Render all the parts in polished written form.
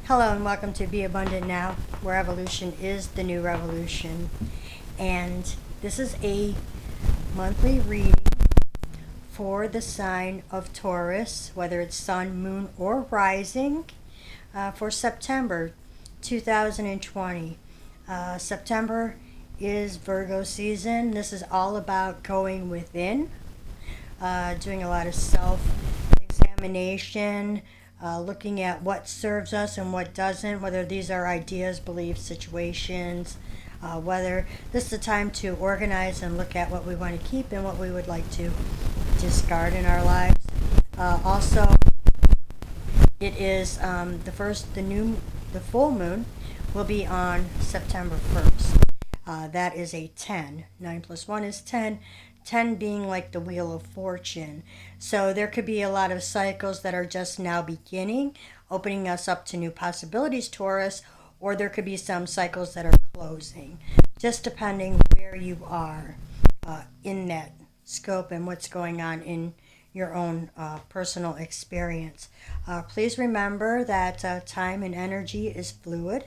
Hello and welcome to Be Abundant Now, where evolution is the new revolution. And this is a monthly reading for the sign of Taurus, whether it's sun, moon, or rising, for September 2020. September is Virgo season. This is all about going within, doing a lot of self-examination, looking at what serves us and what doesn't, whether these are ideas, beliefs, situations, whether this is the time to organize and look at what we want to keep and what we would like to discard in our lives. Also, it is the full moon will be on September 1st. That is a 10. 9 plus 1 is 10. 10 being like the Wheel of Fortune. So there could be a lot of cycles that are just now beginning, opening us up to new possibilities, Taurus, or there could be some cycles that are closing, just depending where you are in that scope and what's going on in your own personal experience. Please remember that time and energy is fluid,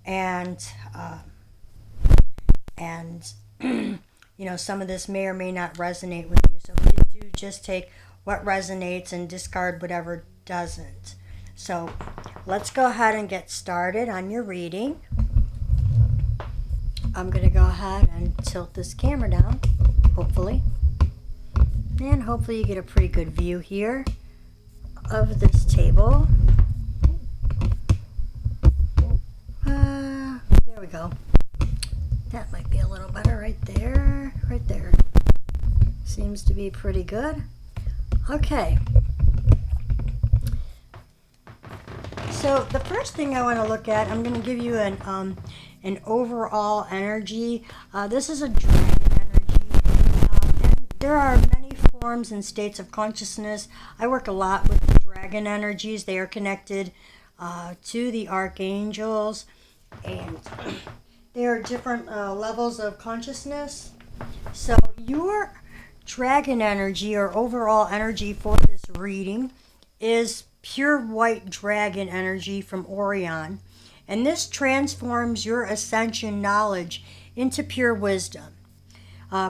and some of this may or may not resonate with you. So please do just take what resonates and discard whatever doesn't. So let's go ahead and get started on your reading. I'm going to go ahead and tilt this camera down, hopefully. And hopefully you get a pretty good view here of this table. There we go. That might be a little better right there. Right there. Seems to be pretty good. Okay. So the first thing I want to look at, I'm going to give you an overall energy. This is a dragon energy. And there are many forms and states of consciousness. I work a lot with the dragon energies. They are connected to the archangels, and there are different levels of consciousness. So your dragon energy or overall energy for this reading is pure white dragon energy from Orion. And this transforms your ascension knowledge into pure wisdom.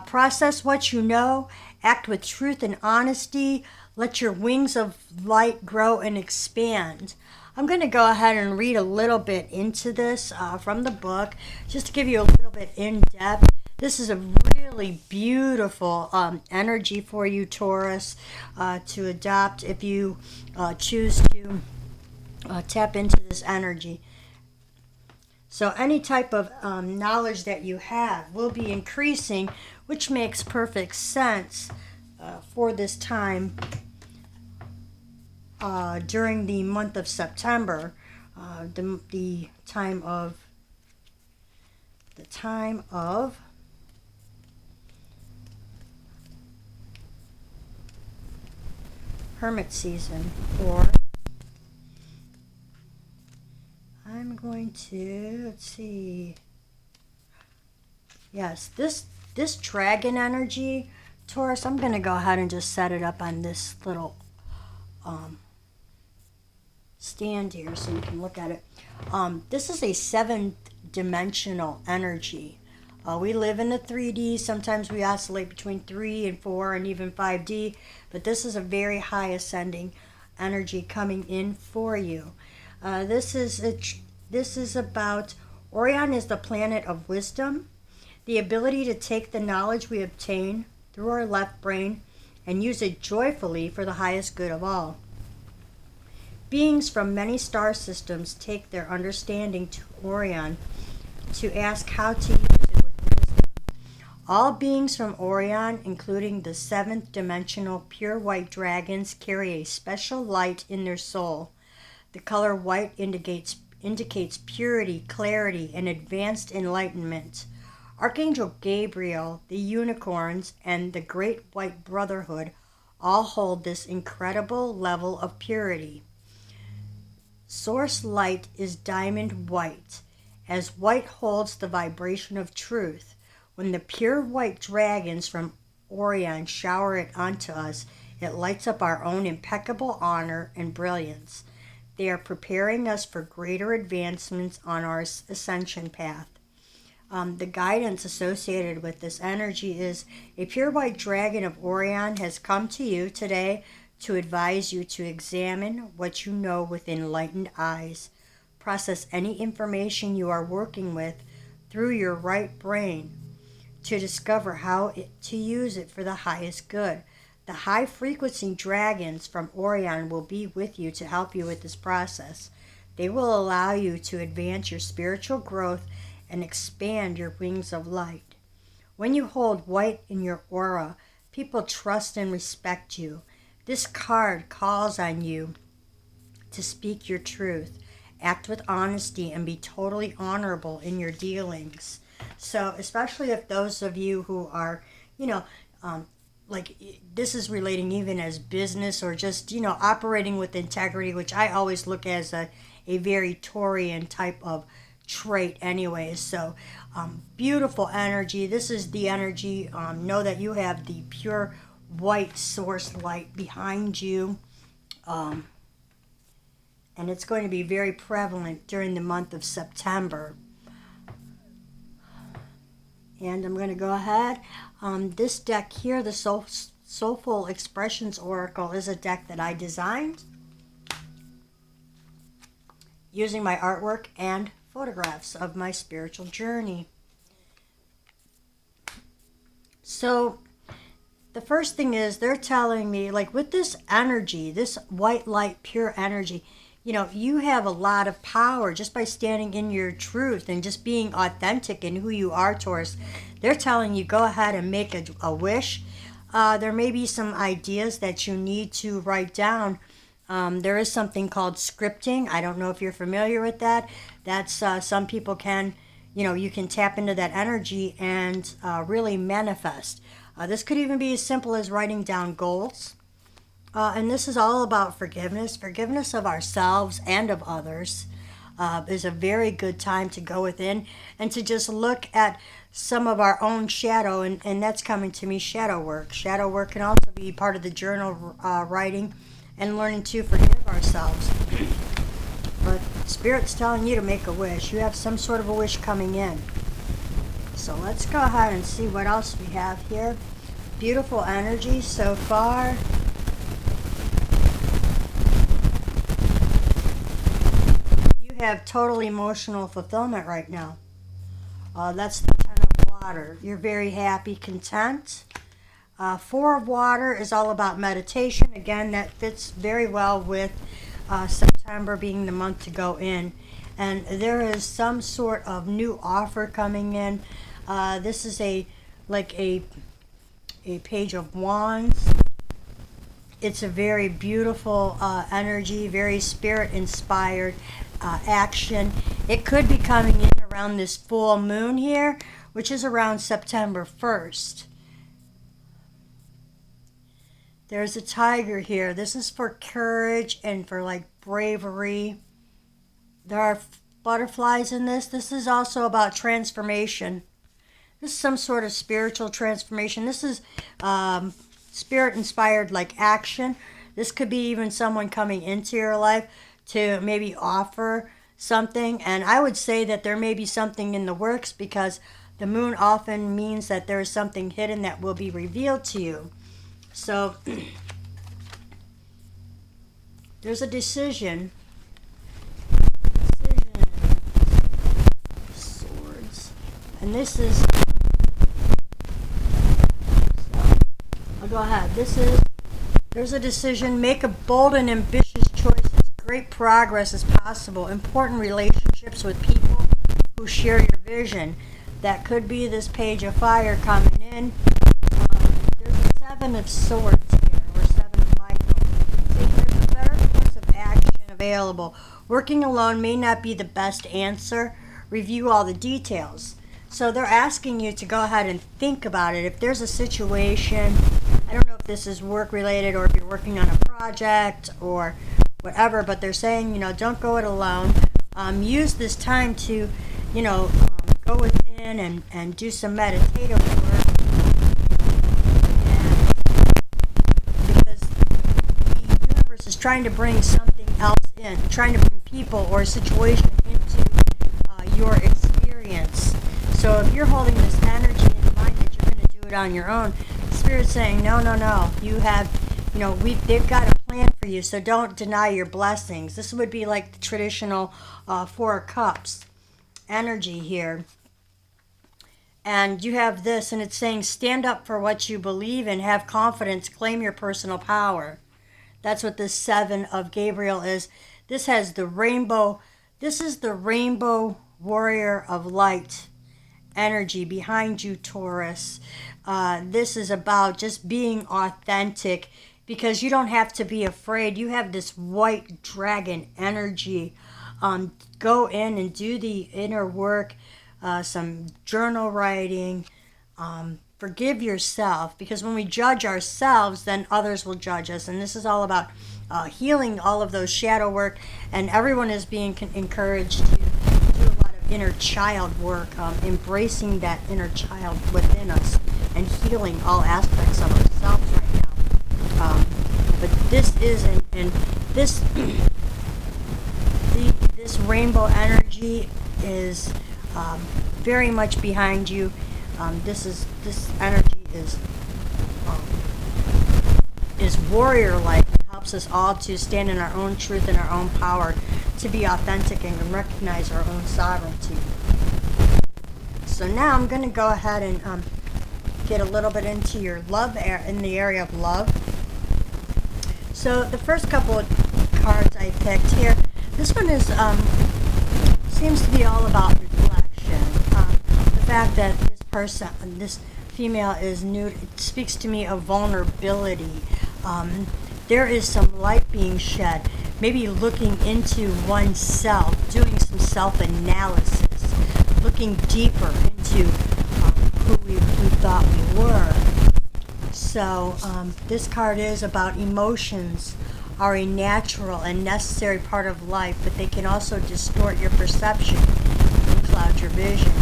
Process what you know, act with truth and honesty, let your wings of light grow and expand. I'm going to go ahead and read a little bit into this from the book, just to give you a little bit in depth. This is a really beautiful energy for you, Taurus, to adopt if you choose to tap into this energy. So any type of knowledge that you have will be increasing, which makes perfect sense for this time. During the month of September, the time of hermit season, or I'm going to, let's see, yes, this dragon energy, Taurus, I'm going to go ahead and just set it up on this little stand here so you can look at it. This is a 7th dimensional energy. We live in the 3D. Sometimes we oscillate between 3 and 4 and even 5D, but this is a very high ascending energy coming in for you. This is about, Orion is the planet of wisdom, the ability to take the knowledge we obtain through our left brain and use it joyfully for the highest good of all. Beings from many star systems take their understanding to Orion to ask how to use it with wisdom. All beings from Orion, including the 7th dimensional pure white dragons, carry a special light in their soul. The color white indicates purity, clarity, and advanced enlightenment. Archangel Gabrielle, the unicorns, and the Great White Brotherhood all hold this incredible level of purity. Source light is diamond white, as white holds the vibration of truth. When the pure white dragons from Orion shower it onto us, it lights up our own impeccable honor and brilliance. They are preparing us for greater advancements on our ascension path. The guidance associated with this energy is a pure white dragon of Orion has come to you today to advise you to examine what you know with enlightened eyes. Process any information you are working with through your right brain to discover how to use it for the highest good. The high frequency dragons from Orion will be with you to help you with this process. They will allow you to advance your spiritual growth and expand your wings of light. When you hold white in your aura, people trust and respect you. This card calls on you to speak your truth, act with honesty, and be totally honorable in your dealings. So especially if those of you who are, like this is relating even as business or just, operating with integrity, which I always look as a very Taurian type of trait anyways. So beautiful energy. This is the energy. Know that you have the pure white source light behind you. And it's going to be very prevalent during the month of September. And I'm going to go ahead. This deck here, the Soulful Expressions Oracle, is a deck that I designed using my artwork and photographs of my spiritual journey. So the first thing is they're telling me, like with this energy, this white light, pure energy, you have a lot of power just by standing in your truth and just being authentic in who you are, Taurus. They're telling you go ahead and make a wish. There may be some ideas that you need to write down. There is something called scripting. I don't know if you're familiar with that. That's some people can, you can tap into that energy and really manifest. This could even be as simple as writing down goals. And this is all about forgiveness. Forgiveness of ourselves and of others is a very good time to go within and to just look at some of our own shadow. And that's coming to me, shadow work. Shadow work can also be part of the journal writing and learning to forgive ourselves. But Spirit's telling you to make a wish. You have some sort of a wish coming in. So let's go ahead and see what else we have here. Beautiful energy so far. You have total emotional fulfillment right now. That's the Ten of Water. You're very happy, content. Four of Water is all about meditation. Again, that fits very well with September being the month to go in. And there is some sort of new offer coming in. This is a Page of Wands. It's a very beautiful energy, very spirit-inspired action. It could be coming in around this full moon here, which is around September 1st. There's a tiger here. This is for courage and for bravery. There are butterflies in this. This is also about transformation. This is some sort of spiritual transformation. This is spirit-inspired action. This could be even someone coming into your life to maybe offer something. And I would say that there may be something in the works because the moon often means that there is something hidden that will be revealed to you. So there's a decision. Swords. And this is... I'll go ahead. There's a decision. Make a bold and ambitious choices. Great progress is possible. Important relationships with people who share your vision. That could be this Page of Fire coming in. There's a Seven of Swords here, or Seven of Michael. See, there's a better course of action available. Working alone may not be the best answer. Review all the details. So they're asking you to go ahead and think about it. If there's a situation, I don't know if this is work related or if you're working on a project or whatever, but they're saying, don't go it alone. Use this time to, go within and do some meditative work. And because the universe is trying to bring something else trying to bring people or situation into your experience. So if you're holding this energy in mind that you're going to do it on your own, Spirit's saying, no, no, no. You have, they've got a plan for you, so don't deny your blessings. This would be like the traditional Four of Cups energy here. And you have this, and it's saying, stand up for what you believe in, have confidence, claim your personal power. That's what this Seven of Gabrielle is. This has the rainbow. This is the rainbow warrior of light energy behind you, Taurus. This is about just being authentic, because you don't have to be afraid. You have this white dragon energy. Go in and do the inner work, some journal writing. Forgive yourself, because when we judge ourselves, then others will judge us. And this is all about healing all of those shadow work. And everyone is being encouraged to do a lot of inner child work, embracing that inner child within us and healing all aspects of ourselves right now. But this is, and this this rainbow energy is very much behind you. This energy is warrior-like. It helps us all to stand in our own truth and our own power, to be authentic and recognize our own sovereignty. So now I'm going to go ahead and get a little bit into your love in the area of love. So the first couple of cards I picked here, this one is seems to be all about reflection. The fact that this female is nude, it speaks to me of vulnerability. There is some light being shed, maybe looking into oneself, doing some self-analysis, looking deeper into who we thought we were. So this card is about emotions are a natural and necessary part of life, but they can also distort your perception and cloud your vision.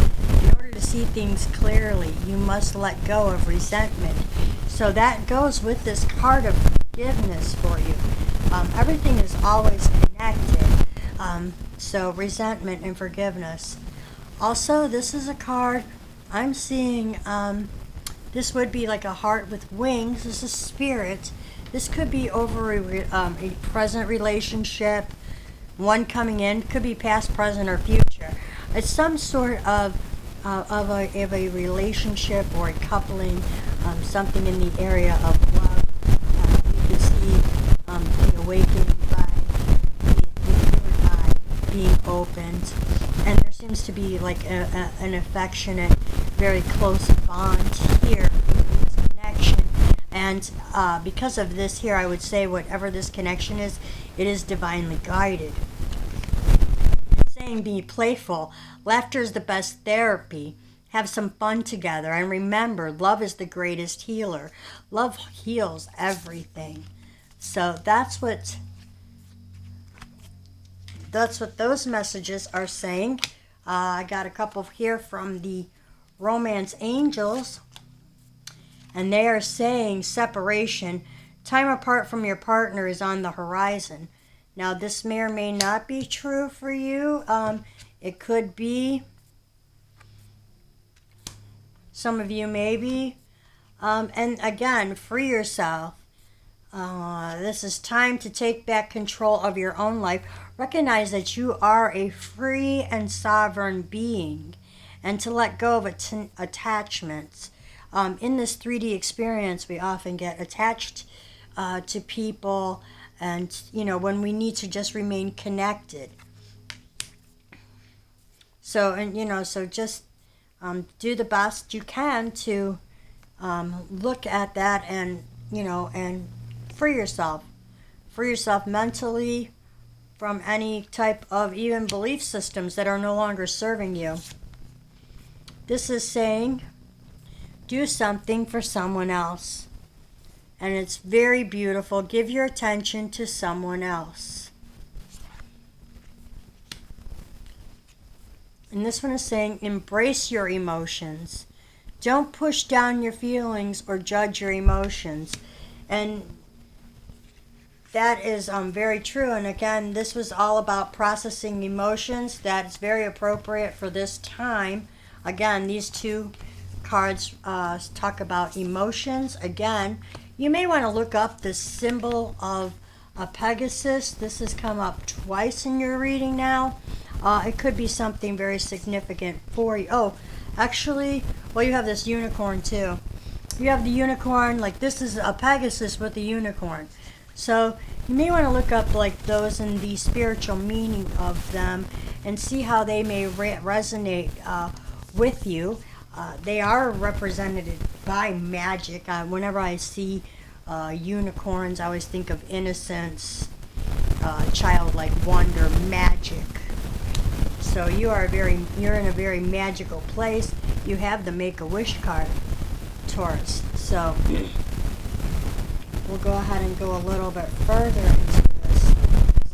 In order to see things clearly, you must let go of resentment. So that goes with this card of forgiveness for you. Everything is always connected. So resentment and forgiveness. Also, this is a card I'm seeing. This would be like a heart with wings. This is spirit. This could be over a present relationship, one coming in. Could be past, present, or future. It's some sort of a relationship or a coupling, something in the area of love. You can see the awakening by the third eye being opened, and there seems to be like an affectionate, very close bond here in this connection. And because of this here, I would say whatever this connection is, it is divinely guided. It's saying be playful. Laughter is the best therapy. Have some fun together. And remember, love is the greatest healer. Love heals everything. So that's what those messages are saying. I got a couple here from the Romance Angels. And they are saying separation, time apart from your partner is on the horizon. Now, this may or may not be true for you. It could be. Some of you maybe. And again, free yourself. This is time to take back control of your own life. Recognize that you are a free and sovereign being, and to let go of attachments. In this 3D experience, we often get attached to people, and when we need to just remain connected. So so just do the best you can to look at that and and free yourself mentally from any type of even belief systems that are no longer serving you. This is saying, do something for someone else. And it's very beautiful. Give your attention to someone else. And this one is saying, embrace your emotions. Don't push down your feelings or judge your emotions. And that is very true. And again, this was all about processing emotions. That's very appropriate for this time. Again, these two cards talk about emotions. Again, you may want to look up the symbol of a Pegasus. This has come up twice in your reading now. It could be something very significant for you. Oh, actually, well, you have this unicorn too. You have the unicorn, like this is a Pegasus with a unicorn. So you may want to look up like those and the spiritual meaning of them and see how they may resonate with you. They are represented by magic. Whenever I see unicorns, I always think of innocence, childlike wonder, magic. So you're in a very magical place. You have the Make-A-Wish card, Taurus. So we'll go ahead and go a little bit further into this.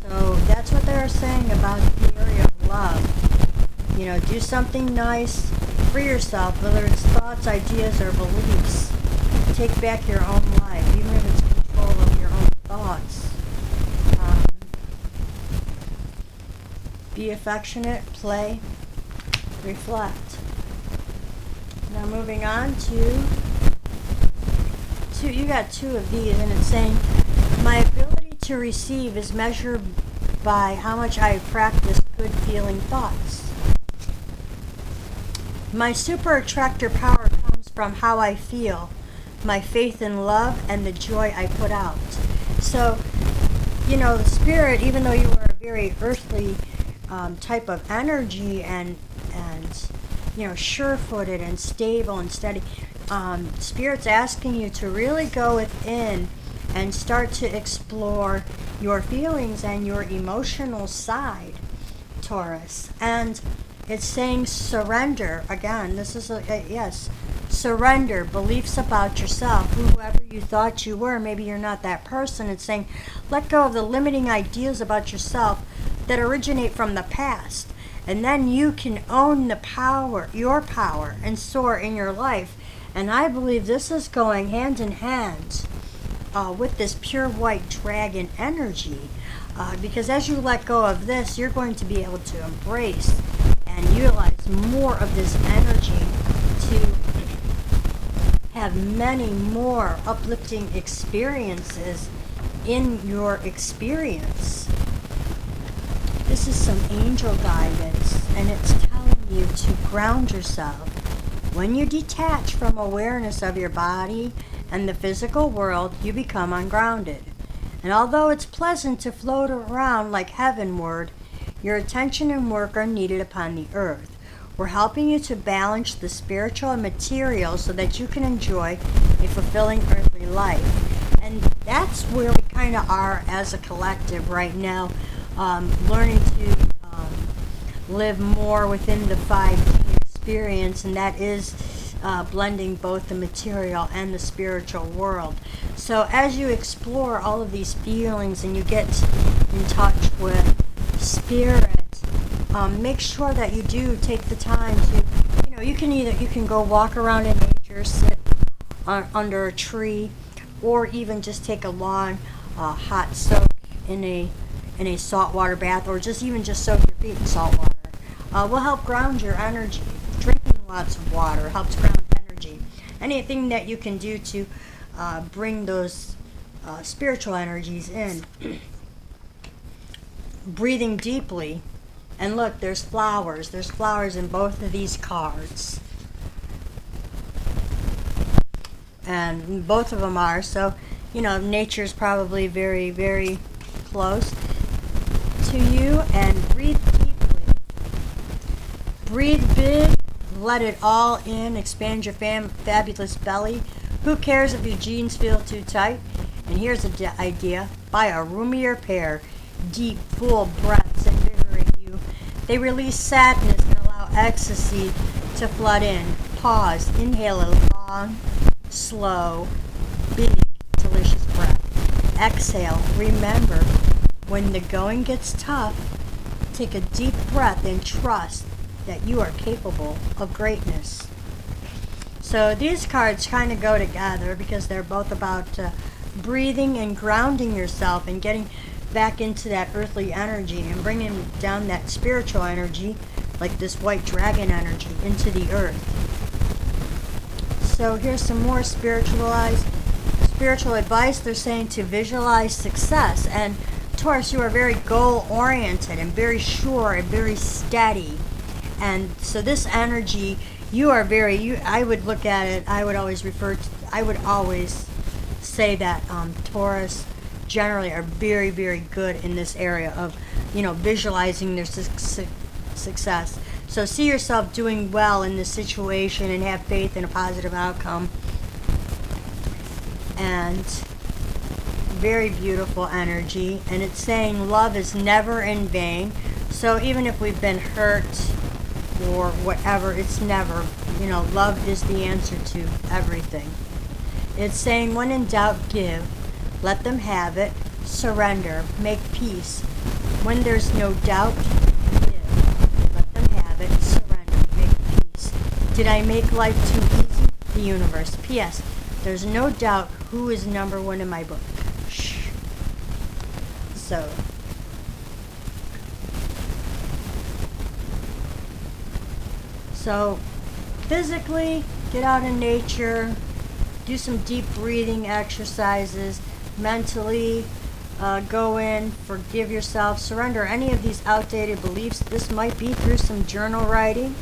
So that's what they're saying about the area of love. You know, do something nice for yourself, whether it's thoughts, ideas, or beliefs. Take back your own life, even if it's control of your own thoughts. Be affectionate, play, reflect. Now moving on to you got two of these, and it's saying, my ability to receive is measured by how much I practice good feeling thoughts. My super attractor power comes from how I feel, my faith in love, and the joy I put out. So, you know, the spirit, even though you are a very earthly type of energy and you know, sure-footed and stable and steady, Spirit's asking you to really go within and start to explore your feelings and your emotional side, Taurus. And it's saying surrender. Again, this is yes, surrender beliefs about yourself, whoever you thought you were. Maybe you're not that person. It's saying let go of the limiting ideas about yourself that originate from the past. And then you can own the power, your power, and soar in your life. And I believe this is going hand in hand with this pure white dragon energy. Because as you let go of this, you're going to be able to embrace and utilize more of this energy to have many more uplifting experiences in your experience. This is some angel guidance, and it's telling you to ground yourself. When you detach from awareness of your body and the physical world, you become ungrounded. And although it's pleasant to float around like heavenward, your attention and work are needed upon the earth. We're helping you to balance the spiritual and material so that you can enjoy a fulfilling earthly life. And that's where we kind of are as a collective right now. Learning to live more within the 5D experience, and that is blending both the material and the spiritual world. So as you explore all of these feelings and you get in touch with spirit, make sure that you do take the time to, you know, you can go walk around in nature, sit under a tree, or even just take a long hot soak in a saltwater bath, or just soak your feet in salt water. Will help ground your energy. Drinking lots of water helps ground energy. Anything that you can do to bring those spiritual energies in. Breathing deeply. And look, there's flowers. There's flowers in both of these cards. And both of them are. So, you know, nature's probably very, very close to you. And breathe deeply. Breathe big. Let it all in. Expand your fabulous belly. Who cares if your jeans feel too tight? And here's an idea. Buy a roomier pair. Deep, full breaths invigorate you. They release sadness and allow ecstasy to flood in. Pause. Inhale a long, slow, big, delicious breath. Exhale. Remember, when the going gets tough, take a deep breath and trust that you are capable of greatness. So these cards kind of go together because they're both about breathing and grounding yourself and getting back into that earthly energy and bringing down that spiritual energy, like this white dragon energy, into the earth. So here's some more spiritual advice. They're saying to visualize success. And Taurus, you are very goal-oriented and very sure and very steady. And so this energy, you are very, I would look at it, I would always say that Taurus generally are very, very good in this area of, visualizing their success. So see yourself doing well in this situation and have faith in a positive outcome. And very beautiful energy. And it's saying love is never in vain. So even if we've been hurt or whatever, it's never, love is the answer to everything. It's saying when in doubt, give. Let them have it. Surrender. Make peace. When there's no doubt, give. Let them have it. Surrender. Make peace. Did I make life too easy? The universe. P.S. There's no doubt who is number one in my book. Shh. So, physically, get out in nature, do some deep breathing exercises. Mentally, go in, forgive yourself, surrender any of these outdated beliefs. This might be through some journal writing.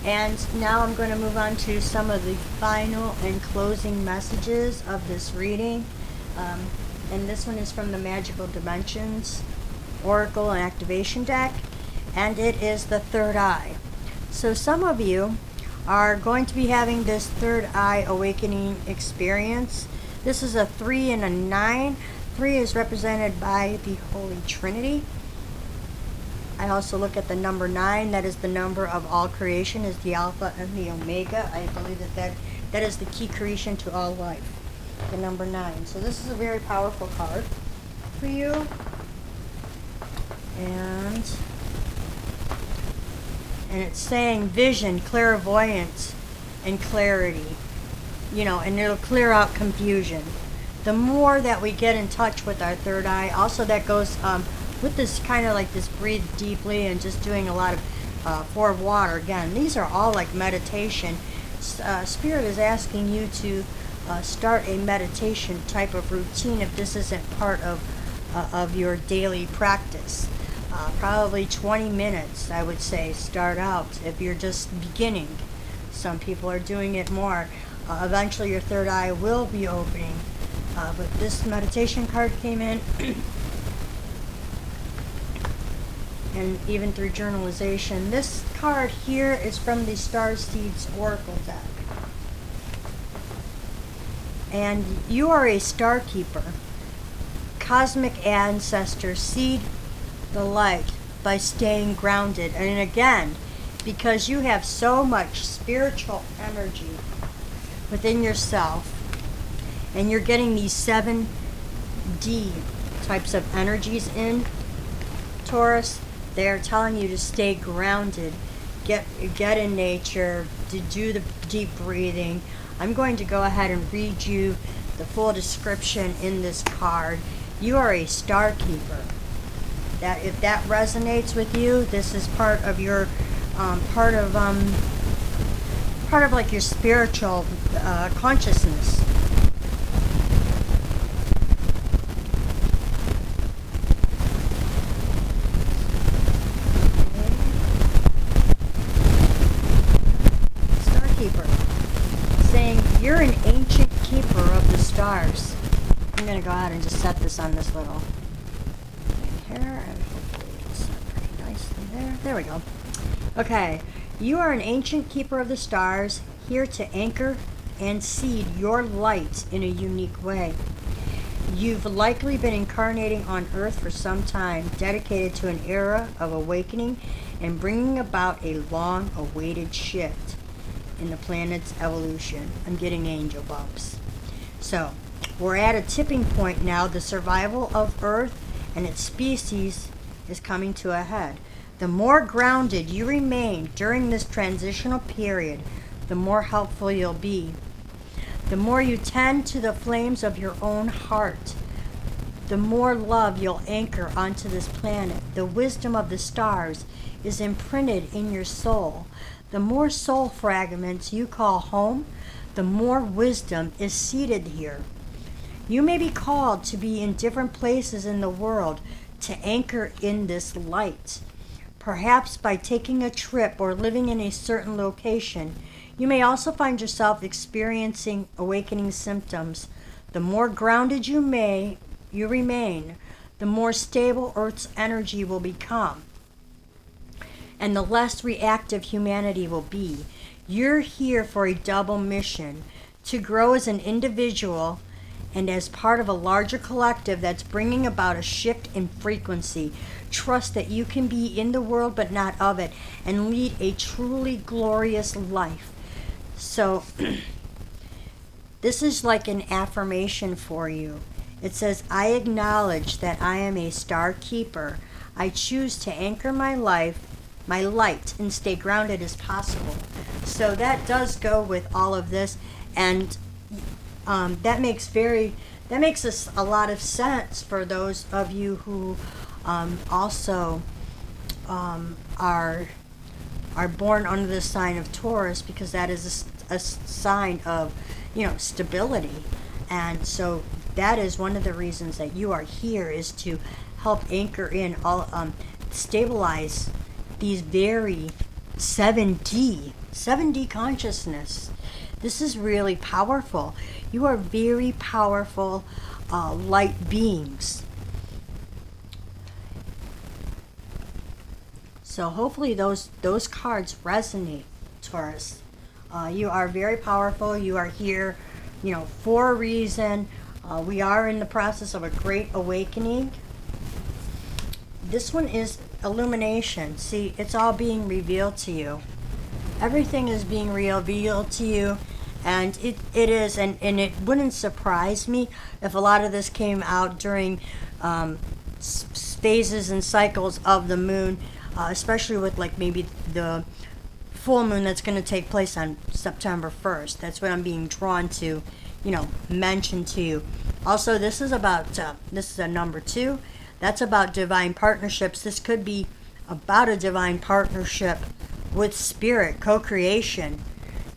And now I'm going to move on to some of the final and closing messages of this reading. And this one is from the Magical Dimensions Oracle and Activation deck. And it is the third eye. So some of you are going to be having this third eye awakening experience. This is a 3 and a 9. 3 is represented by the Holy Trinity. I also look at the number 9. That is the number of all creation, is the Alpha and the Omega. I believe that is the key creation to all life, the number 9. So this is a very powerful card for you. And it's saying vision, clairvoyance, and clarity. And it'll clear out confusion. The more that we get in touch with our third eye, also that goes with this kind of like this breathe deeply and just doing a lot of 4 of water. Again, these are all like meditation. Spirit is asking you to start a meditation type of routine if this isn't part of your daily practice. Probably 20 minutes, I would say, start out if you're just beginning. Some people are doing it more. Eventually your third eye will be opening. But this meditation card came in. And even through journalization. This card here is from the Starseed's Oracle deck. And you are a star keeper. Cosmic ancestor, seed the light by staying grounded. And again, because you have so much spiritual energy within yourself, and you're getting these 7D types of energies in, Taurus, they're telling you to stay grounded, get in nature, to do the deep breathing. I'm going to go ahead and read you the full description in this card. You are a star keeper. That if that resonates with you, this is part of your part of like your spiritual consciousness. Star keeper, saying you're an ancient keeper of the stars. I'm going to go ahead and just set this on this little thing here, and hopefully it's set pretty nicely there. There we go. Okay, you are an ancient keeper of the stars, here to anchor and seed your light in a unique way. You've likely been incarnating on Earth for some time, dedicated to an era of awakening and bringing about a long-awaited shift in the planet's evolution. I'm getting angel bumps. So, we're at a tipping point now. The survival of Earth and its species is coming to a head. The more grounded you remain during this transitional period, the more helpful you'll be. The more you tend to the flames of your own heart, the more love you'll anchor onto this planet. The wisdom of the stars is imprinted in your soul. The more soul fragments you call home, the more wisdom is seated here. You may be called to be in different places in the world to anchor in this light. Perhaps by taking a trip or living in a certain location, you may also find yourself experiencing awakening symptoms. The more grounded you remain, the more stable Earth's energy will become, and the less reactive humanity will be. You're here for a double mission: to grow as an individual and as part of a larger collective that's bringing about a shift in frequency. Trust that you can be in the world but not of it, and lead a truly glorious life. So this is like an affirmation for you. It says, I acknowledge that I am a star keeper. I choose to anchor my life, my light, and stay grounded as possible. So that does go with all of this, and that makes us a lot of sense for those of you who also are born under the sign of Taurus, because that is a sign of, stability. And so that is one of the reasons that you are here, is to help anchor in all, stabilize these very 7D consciousness. This is really powerful. You are very powerful light beings. So hopefully those cards resonate, Taurus. You are very powerful. You are here, for a reason. We are in the process of a great awakening. This one is illumination. See, it's all being revealed to you. Everything is being revealed to you, and it is, and it wouldn't surprise me if a lot of this came out during phases and cycles of the moon, especially with like maybe the full moon that's going to take place on September 1st. That's what I'm being drawn to, mention to you. Also, this is about, this is a number 2. That's about divine partnerships. This could be about a divine partnership with spirit, co-creation,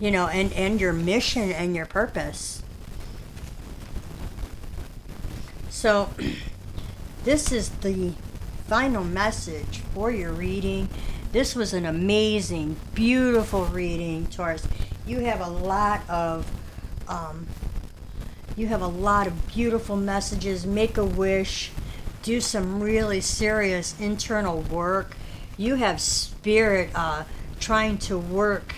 and your mission and your purpose. So this is the final message for your reading. This was an amazing, beautiful reading, Taurus. You have a lot of beautiful messages. Make a wish. Do some really serious internal work. You have spirit trying to work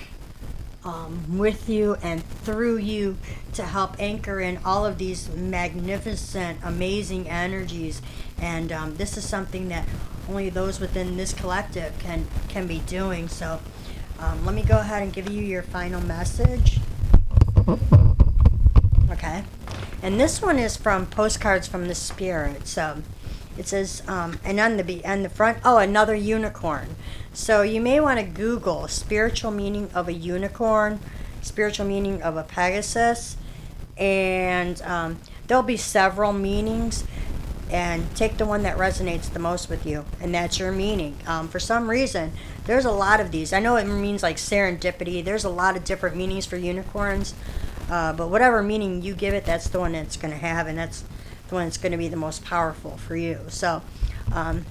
with you and through you to help anchor in all of these magnificent, amazing energies. And this is something that only those within this collective can be doing. So let me go ahead and give you your final message. Okay. And this one is from Postcards from the Spirit. So it says, and on the front, another unicorn. So you may want to Google spiritual meaning of a unicorn, spiritual meaning of a Pegasus, and there'll be several meanings, and take the one that resonates the most with you, and that's your meaning. For some reason, there's a lot of these. I know it means like serendipity. There's a lot of different meanings for unicorns, but whatever meaning you give it, that's the one that's going to have, and that's the one that's going to be the most powerful for you. So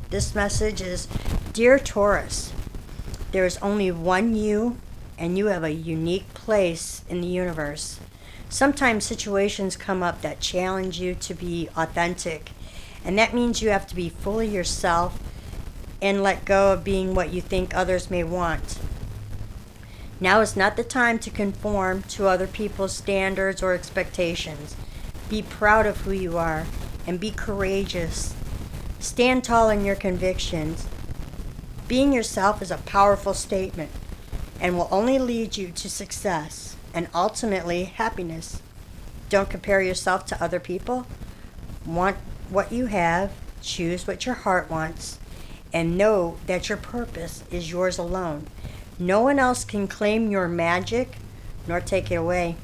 this message is, Dear Taurus, there is only one you, and you have a unique place in the universe. Sometimes situations come up that challenge you to be authentic, and that means you have to be fully yourself and let go of being what you think others may want. Now is not the time to conform to other people's standards or expectations. Be proud of who you are and be courageous. Stand tall in your convictions. Being yourself is a powerful statement and will only lead you to success and ultimately happiness. Don't compare yourself to other people. Want what you have, choose what your heart wants, and know that your purpose is yours alone. No one else can claim your magic nor take it away.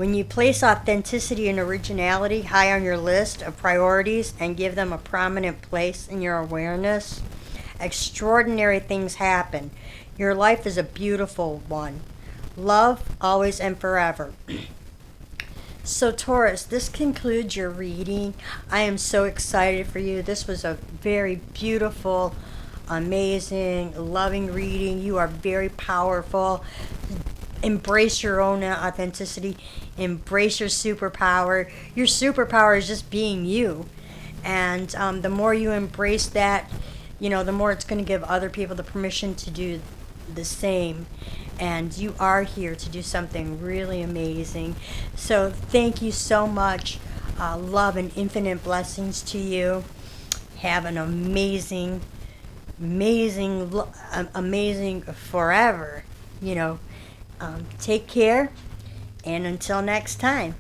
When you place authenticity and originality high on your list of priorities and give them a prominent place in your awareness, extraordinary things happen. Your life is a beautiful one. Love, always and forever. So Taurus, this concludes your reading. I am so excited for you. This was a very beautiful, amazing, loving reading. You are very powerful. Embrace your own authenticity. Embrace your superpower. Your superpower is just being you. And the more you embrace that, the more it's going to give other people the permission to do the same. And you are here to do something really amazing. So thank you so much. Love and infinite blessings to you. Have an amazing forever. Take care, and until next time.